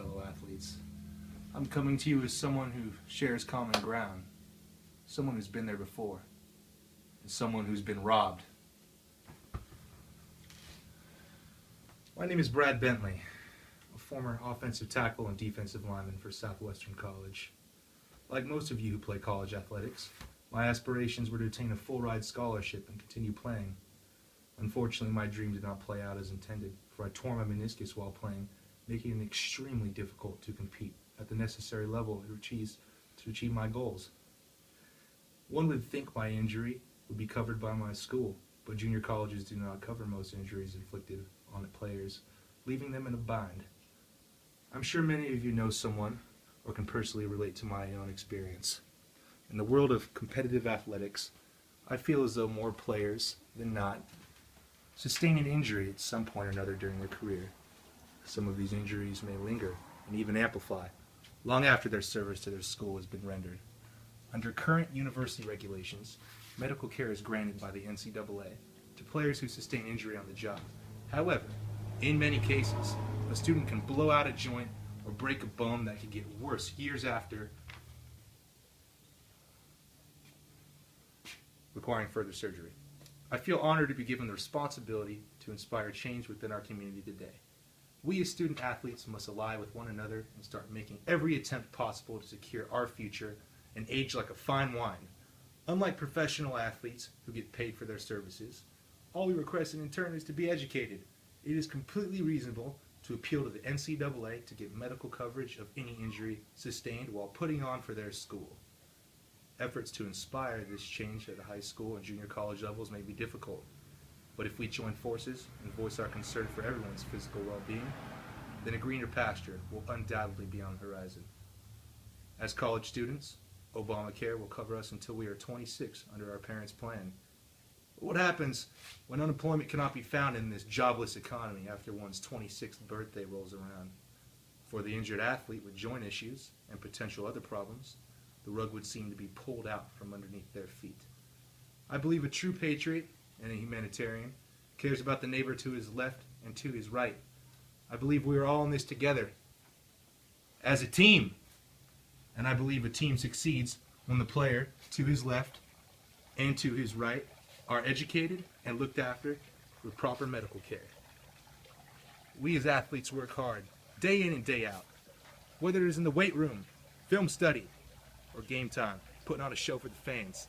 fellow athletes. I'm coming to you as someone who shares common ground, someone who's been there before, and someone who's been robbed. My name is Brad Bentley, a former offensive tackle and defensive lineman for Southwestern College. Like most of you who play college athletics, my aspirations were to attain a full-ride scholarship and continue playing. Unfortunately, my dream did not play out as intended, for I tore my meniscus while playing, making it extremely difficult to compete at the necessary level to achieve my goals. One would think my injury would be covered by my school, but junior colleges do not cover most injuries inflicted on players, leaving them in a bind. I'm sure many of you know someone or can personally relate to my own experience. In the world of competitive athletics, I feel as though more players than not sustain an injury at some point or another during their career. Some of these injuries may linger and even amplify long after their service to their school has been rendered. Under current university regulations, medical care is granted by the NCAA to players who sustain injury on the job. However, in many cases, a student can blow out a joint or break a bone that could get worse years after, requiring further surgery. I feel honored to be given the responsibility to inspire change within our community today. We as student athletes must ally with one another and start making every attempt possible to secure our future and age like a fine wine. Unlike professional athletes who get paid for their services, all we request in turn is to be educated. It is completely reasonable to appeal to the NCAA to get medical coverage of any injury sustained while putting on for their school. Efforts to inspire this change at the high school and junior college levels may be difficult, but if we join forces and voice our concern for everyone's physical well-being, then a greener pasture will undoubtedly be on the horizon. As college students, Obamacare will cover us until we are 26 under our parents' plan. But what happens when unemployment cannot be found in this jobless economy after one's 26th birthday rolls around? For the injured athlete with joint issues and potential other problems, the rug would seem to be pulled out from underneath their feet. I believe a true patriot and a humanitarian cares about the neighbor to his left and to his right. I believe we are all in this together as a team. And I believe a team succeeds when the player to his left and to his right are educated and looked after with proper medical care. We as athletes work hard, day in and day out, whether it is in the weight room, film study, or game time, putting on a show for the fans.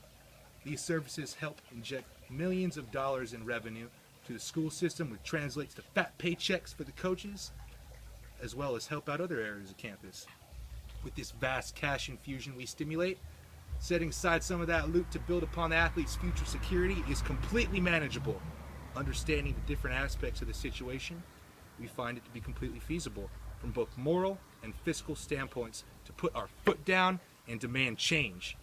These services help inject millions of dollars in revenue to the school system, which translates to fat paychecks for the coaches, as well as help out other areas of campus. With this vast cash infusion we stimulate, setting aside some of that loot to build upon the athlete's future security is completely manageable. Understanding the different aspects of the situation, we find it to be completely feasible from both moral and fiscal standpoints to put our foot down and demand change.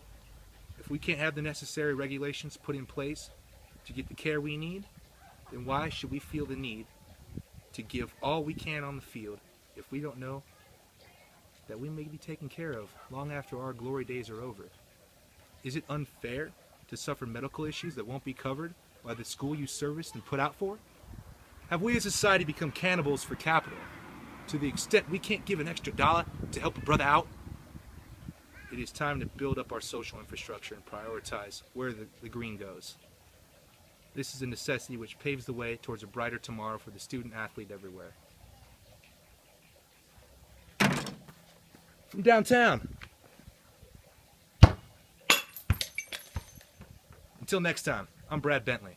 If we can't have the necessary regulations put in place to get the care we need, then why should we feel the need to give all we can on the field if we don't know that we may be taken care of long after our glory days are over? Is it unfair to suffer medical issues that won't be covered by the school you serviced and put out for? Have we as a society become cannibals for capital to the extent we can't give an extra dollar to help a brother out? It is time to build up our social infrastructure and prioritize where the green goes. This is a necessity which paves the way towards a brighter tomorrow for the student athlete everywhere. From downtown. Until next time, I'm Brad Bentley.